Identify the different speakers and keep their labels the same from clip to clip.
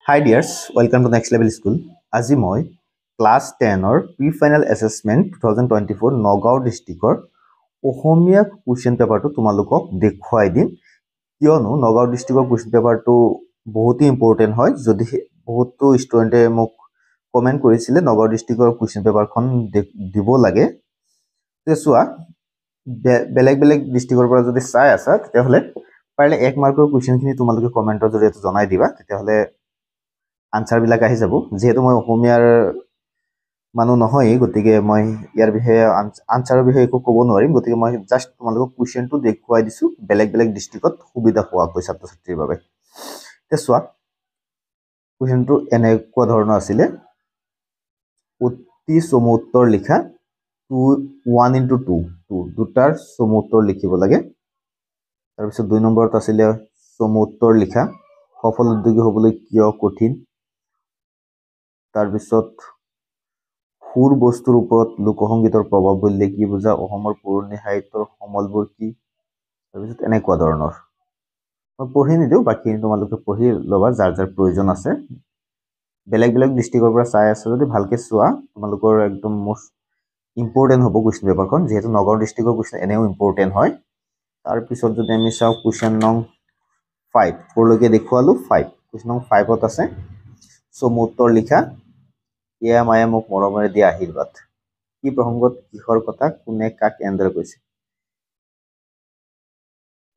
Speaker 1: Hi dears, welcome to Next Level School. আজি মই class 10ৰ প্ৰি ফাইনেল এছেছমেণ্ট 2024 নগাঁও ডিষ্ট্ৰিক্টৰ অসমীয়া কুৱেশ্যন পেপাৰটো তোমালোকক দেখুৱাই দিম কিয়নো নগাঁও ডিষ্ট্ৰিক্টৰ কুৱেশ্যন পেপাৰটো বহুতেই ইম্পৰ্টেণ্ট হয় যদি বহুতো ষ্টুডেণ্টে মোক কমেণ্ট কৰিছিলে নগাঁও ডিষ্ট্ৰিক্টৰ কুৱেশ্যন পেপাৰখন দিব লাগে চোৱা বেলেগ বেলেগ ডিষ্ট্ৰিক্টৰ পৰা যদি চাই আছা তেতিয়াহ'লে পাৰিলে 1 মাৰ্কৰ কুৱেশ্যনখিনি তোমালোকে কমেণ্টৰ জৰিয়তে জনাই দিবা তেতিয়াহ'লে আনসাৰবিলাক আহি যাব যেহেতু মই অসমীয়াৰ মানুহ নহয়েই গতিকে মই ইয়াৰ বিষয়ে আনসাৰৰ বিষয়ে একো ক'ব নোৱাৰিম গতিকে মই জাষ্ট তোমালোকক কুৱেশ্যনটো দেখুৱাই দিছোঁ বেলেগ বেলেগ ডিষ্ট্ৰিক্টত সুবিধা হোৱাকৈ ছাত্ৰ ছাত্ৰীৰ বাবে এতিয়া চোৱা কুৱেশ্যনটো এনেকুৱা ধৰণৰ আছিলে অতি চমু উত্তৰ লিখা 1 into 2 দুটাৰ চমু উত্তৰ লিখিব লাগে তাৰপিছত 2 নম্বৰত আছিলে চমু উত্তৰ লিখা সফল উদ্যোগী হ'বলৈ কিয় কঠিন তাৰপিছত সুৰ বস্তুৰ ওপৰত লোকসংগীতৰ প্ৰভাৱ বুলিলে কি বুজা অসমৰ পুৰণি সাহিত্যৰ সমলবোৰ কি তাৰপিছত এনেকুৱা ধৰণৰ মই পঢ়ি নিদিওঁ বাকী তোমালোকে পঢ়ি ল'বা যাৰ যাৰ প্ৰয়োজন আছে বেলেগ বেলেগ ডিষ্ট্ৰিক্টৰ পৰা চাই আছে যদি ভালকৈ চোৱা তোমালোকৰ একদম মোষ্ট ইম্পৰ্টেণ্ট হ'ব কুৱেশ্যন পেপাৰখন যিহেতু নগাঁও ডিষ্ট্ৰিক্টৰ কুৱেশ্যন এনেও ইম্পৰ্টেণ্ট হয় তাৰপিছত যদি আমি চাওঁ কুৱেশ্যন নং 5 ক'লৈকে দেখুৱালোঁ 5 কুৱেশ্যন নং 5ত আছে চমু উত্তৰ লিখা এয়া মায়ে মোক মৰমেৰে দিয়া আশীৰ্বাদ কি প্ৰসংগত কিহৰ কথা কোনে কাক এনেদৰে কৈছে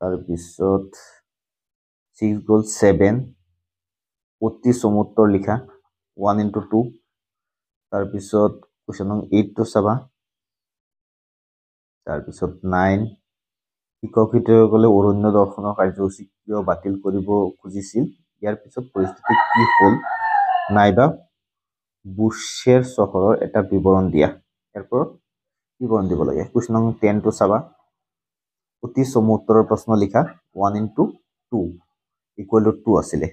Speaker 1: তাৰপিছত 6 গ'ল 7 অতি চমু উত্তৰ লিখা 1 into 2 তাৰপিছত কুৱেশ্যন নং 8টো চাবা তাৰপিছত 9 শিক্ষক শিক্ষয়িত্ৰীসকলে অৰণ্য দৰ্শনৰ কাৰ্যসূচী কিয় বাতিল কৰিব খুজিছিল ইয়াৰ পিছত পৰিস্থিতি কি হ'ল নাইবা বুশ্বেৰ চহৰৰ এটা বিৱৰণ দিয়া ইয়াৰ পৰা বিৱৰণ দিব লাগে কুৱেশ্যন নং 10টো চাবা অতি চমু উত্তৰৰ প্ৰশ্ন লিখা 1 into 2 equal to 2 আছিলে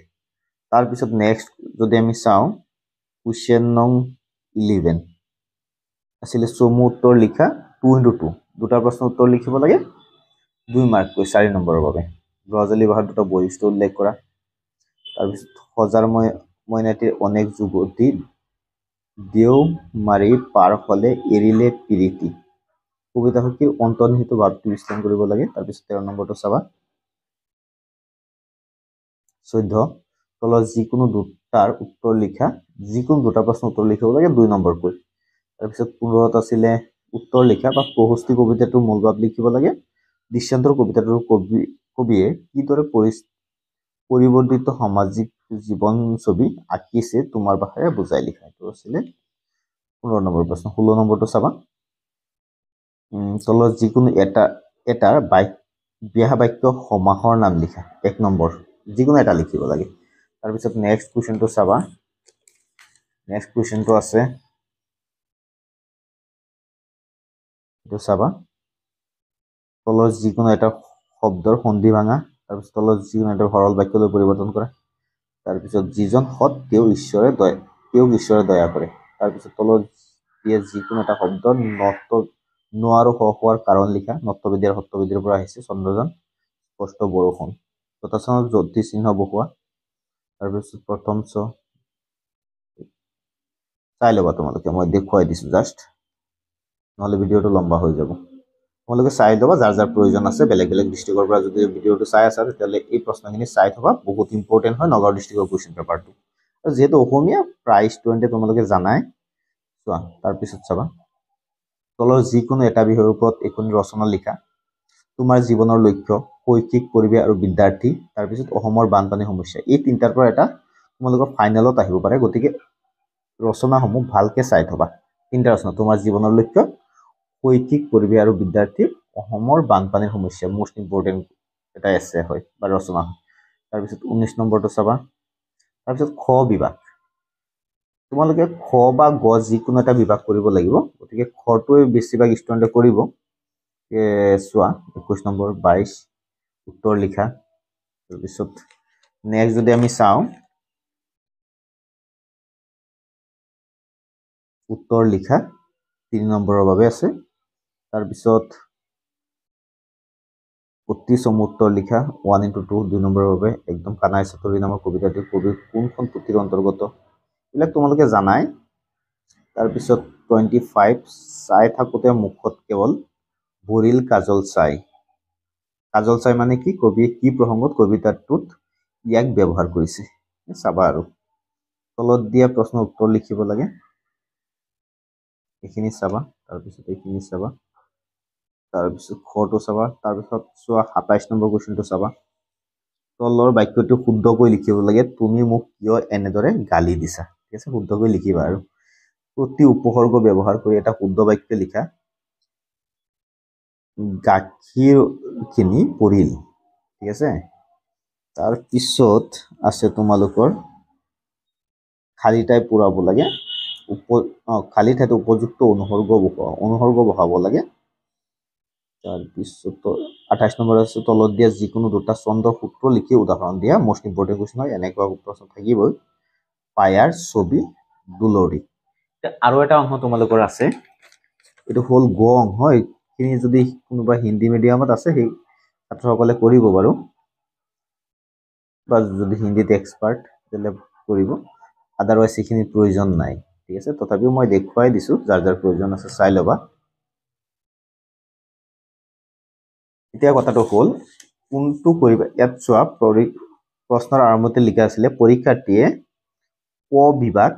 Speaker 1: তাৰপিছত নেক্সট যদি আমি চাওঁ কুৱেশ্যন নং 11 আছিলে চমু উত্তৰ লিখা 2 into 2 দুটা প্ৰশ্ন উত্তৰ লিখিব লাগে 2 মাৰ্ককৈ 4 নম্বৰৰ বাবে গজালি ভাষাৰ দুটা বৈশিষ্ট্য উল্লেখ কৰা তাৰপিছত সজাৰ মইনাটিৰ অনেক যুৱতী দেও মাৰি পাৰ হ'লে এৰিলে প্ৰীতি কবিতা শক্তিৰ অন্তৰ্নিহিত ভাৱটো বিশ্লেষণ কৰিব লাগে তাৰপিছত 13 নম্বৰটো চাবা 14 তলত যিকোনো দুটাৰ উত্তৰ লিখা যিকোনো দুটা প্ৰশ্ন উত্তৰ লিখিব লাগে 2 নম্বৰকৈ তাৰপিছত 15ত আছিলে উত্তৰ লিখা বা প্ৰশস্তি কবিতাটোৰ মূল ভাৱ লিখিব লাগে দৃশ্যান্তৰ কবিতাটোৰ কবিয়ে কিদৰে পৰিৱৰ্তিত সামাজিক জীৱন ছবি আঁকিছে তোমাৰ ভাষাৰে বুজাই লিখা এইটো আছিলে 15 নম্বৰ প্ৰশ্ন 16 নম্বৰটো চাবা তলত যিকোনো এটাৰ ব্যাহ বাক্য সমাসৰ নাম লিখা 1 নম্বৰ যিকোনো এটা লিখিব লাগে তাৰপিছত নেক্সট কুৱেশ্যনটো চাবা নেক্সট কুৱেশ্যনটো আছে এইটো চাবা তলত যিকোনো এটা শব্দৰ সন্ধি ভাঙা তাৰপিছত তলত যিকোনো এটা সৰল বাক্যলৈ পৰিৱৰ্তন কৰা তাৰপিছত যিজন সৎ তেওঁক ঈশ্বৰে দয়া কৰে তাৰপিছত তলত যিকোনো এটা শব্দ নোৱাৰো হোৱাৰ কাৰণ লিখা নত্যবিদ্যাৰ সত্যবিদ্যাৰ পৰা আহিছে চন্দ্ৰযান স্পষ্ট বৰষুণ তথাচনত জ্যোতি চিহ্ন বহুৱা তাৰপিছত প্ৰথম চাই ল'বা তোমালোকে মই দেখুৱাই দিছোঁ জাষ্ট নহ'লে ভিডিঅ'টো লম্বা হৈ যাব তোমালোকে চাই ল'বা যাৰ যাৰ প্ৰয়োজন আছে বেলেগ বেলেগ ডিষ্ট্ৰিক্টৰ পৰা যদি ভিডিঅ'টো চাই আছা তেতিয়াহ'লে এই প্ৰশ্নখিনি চাই থবা বহুত ইম্পৰ্টেণ্ট হয় নগাঁও ডিষ্ট্ৰিক্টৰ কুৱেশ্যন পেপাৰটো আৰু যিহেতু অসমীয়া প্ৰায় ষ্টুডেণ্টে তোমালোকে জানাই চোৱা তাৰপিছত চাবা তলৰ যিকোনো এটা বিষয়ৰ ওপৰত এখন ৰচনা লিখা তোমাৰ জীৱনৰ লক্ষ্য শৈক্ষিক পৰিৱেশ আৰু বিদ্যাৰ্থী তাৰপিছত অসমৰ বানপানী সমস্যা এই তিনিটাৰ পৰা এটা তোমালোকৰ ফাইনেলত আহিব পাৰে গতিকে ৰচনাসমূহ ভালকৈ চাই থবা তিনিটা ৰচনা তোমাৰ জীৱনৰ লক্ষ্য শৈক্ষিক পৰিৱেশ আৰু বিদ্যাৰ্থী অসমৰ বানপানীৰ সমস্যা মোষ্ট ইম্পৰ্টেণ্ট এটা এছে হয় বা ৰচনা হয় তাৰপিছত 19 নম্বৰটো চাবা তাৰপিছত খ বিভাগ তোমালোকে খ বা গ যিকোনো এটা বিভাগ কৰিব লাগিব গতিকে খটোৱে বেছিভাগ ষ্টুডেণ্টে কৰিব চোৱা 21 নম্বৰ 22 উত্তৰ লিখা তাৰপিছত নেক্সট যদি আমি চাওঁ উত্তৰ লিখা 3 নম্বৰৰ বাবে আছে তাৰপিছত অতি চমু উত্তৰ লিখা 1 into 2 2 নম্বৰৰ বাবে একদম কানাই চাতৰি নামৰ কবিতাটি কবিৰ কোনখন পুথিৰ অন্তৰ্গত এইবিলাক তোমালোকে জানাই তাৰপিছত 25 চাই থাকোতে মুখত কেৱল ভৰিল কাজল চাই মানে কি কবিয়ে কি প্ৰসংগত কবিতাটোত ইয়াক ব্যৱহাৰ কৰিছে চাবা আৰু তলত দিয়া প্ৰশ্নৰ উত্তৰ লিখিব লাগে এইখিনি চাবা তাৰপিছত এইখিনি চাবা তাৰপিছত খটো চাবা তাৰপিছত চোৱা 27 নম্বৰ কোৱেশ্চনটো চাবা তলৰ বাক্যটো শুদ্ধকৈ লিখিব লাগে তুমি মোক কিয় এনেদৰে গালি দিছা ঠিক আছে শুদ্ধকৈ লিখিবা আৰু প্ৰতি উপসৰ্গ ব্যৱহাৰ কৰি এটা শুদ্ধ বাক্য লিখা গাখীৰ খিনি পৰিল ঠিক আছে তাৰ পিছত আছে তোমালোকৰ খালি ঠাই পুৰাব লাগে খালি ঠাইতে উপযুক্ত অনুসৰ্গ বহাব লাগে তাৰপিছত 28 নম্বৰ আছে তলত দিয়া যিকোনো দুটা ছন্দৰ সূত্ৰ লিখি উদাহৰণ দিয়া মোষ্ট ইম্পৰ্টেণ্ট কুৱেশ্যন হয় এনেকুৱা প্ৰশ্ন থাকিবই পায়াৰ ছবি দুলৰি আৰু এটা অংশ তোমালোকৰ আছে এইটো হ'ল গ অংশ এইখিনি যদি কোনোবা হিন্দী মিডিয়ামত আছে সেই ছাত্ৰসকলে কৰিব বাৰু বা যদি হিন্দীত এক্সপাৰ্ট তেলে কৰিব আদাৰৱাইজ এইখিনি প্ৰয়োজন নাই ঠিক আছে তথাপিও মই দেখুৱাই দিছো যাৰ যাৰ প্ৰয়োজন আছে চাই লবা এতিয়া কথাটো হ'ল কোনটো কৰিবা ইয়াত চোৱা প্ৰশ্নৰ আৰম্ভতে লিখা আছিলে পৰীক্ষাৰ্থীয়ে ক বিভাগ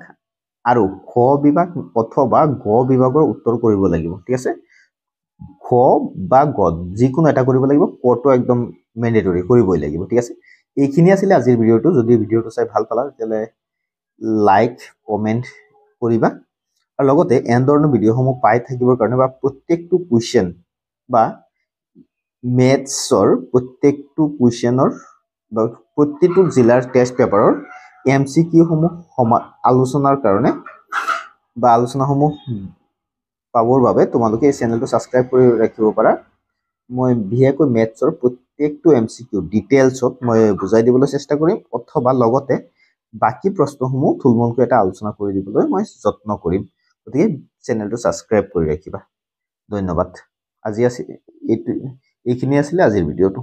Speaker 1: আৰু খ বিভাগ অথবা গ বিভাগৰ উত্তৰ কৰিব লাগিব ঠিক আছে খ বা গ যিকোনো এটা কৰিব লাগিব কটো একদম মেন্ডেটৰি কৰিবই লাগিব ঠিক আছে এইখিনি আছিল আজিৰ ভিডিওটো যদি ভিডিওটো চাই ভাল পালা তেলে লাইক কমেন্ট কৰিবা আৰু লগতে এন্ডৰনৰ ভিডিওসমূহ পাই থাকিবৰ কাৰণে বা প্ৰত্যেকটো কোৱেশ্চন বা মেথছৰ প্ৰত্যেকটো কোৱেশ্চনৰ বা প্ৰত্যেকটো জিলাৰ টেষ্ট পেপাৰৰ এমসিকিউ সমূহ আলোচনাৰ কাৰণে বা আলোচনাসমূহ পাবৰ বাবে তোমালোকে এই চেনেলটো সাবস্ক্ৰাইব কৰি ৰাখিব পাৰা মই বিশেষকৈ মেথছৰ প্ৰত্যেকটো এমসিকিউ ডিটেইলছত মই বুজাই দিবলৈ চেষ্টা কৰিম অথবা লগতে বাকি প্ৰশ্নসমূহ থুলমূলকৈ এটা আলোচনা কৰি দিবলৈ মই যত্ন কৰিম গতিকে চেনেলটো সাবস্ক্ৰাইব কৰি ৰাখিবা ধন্যবাদ আজি এইখিনি আছিল আজিৰ ভিডিওটো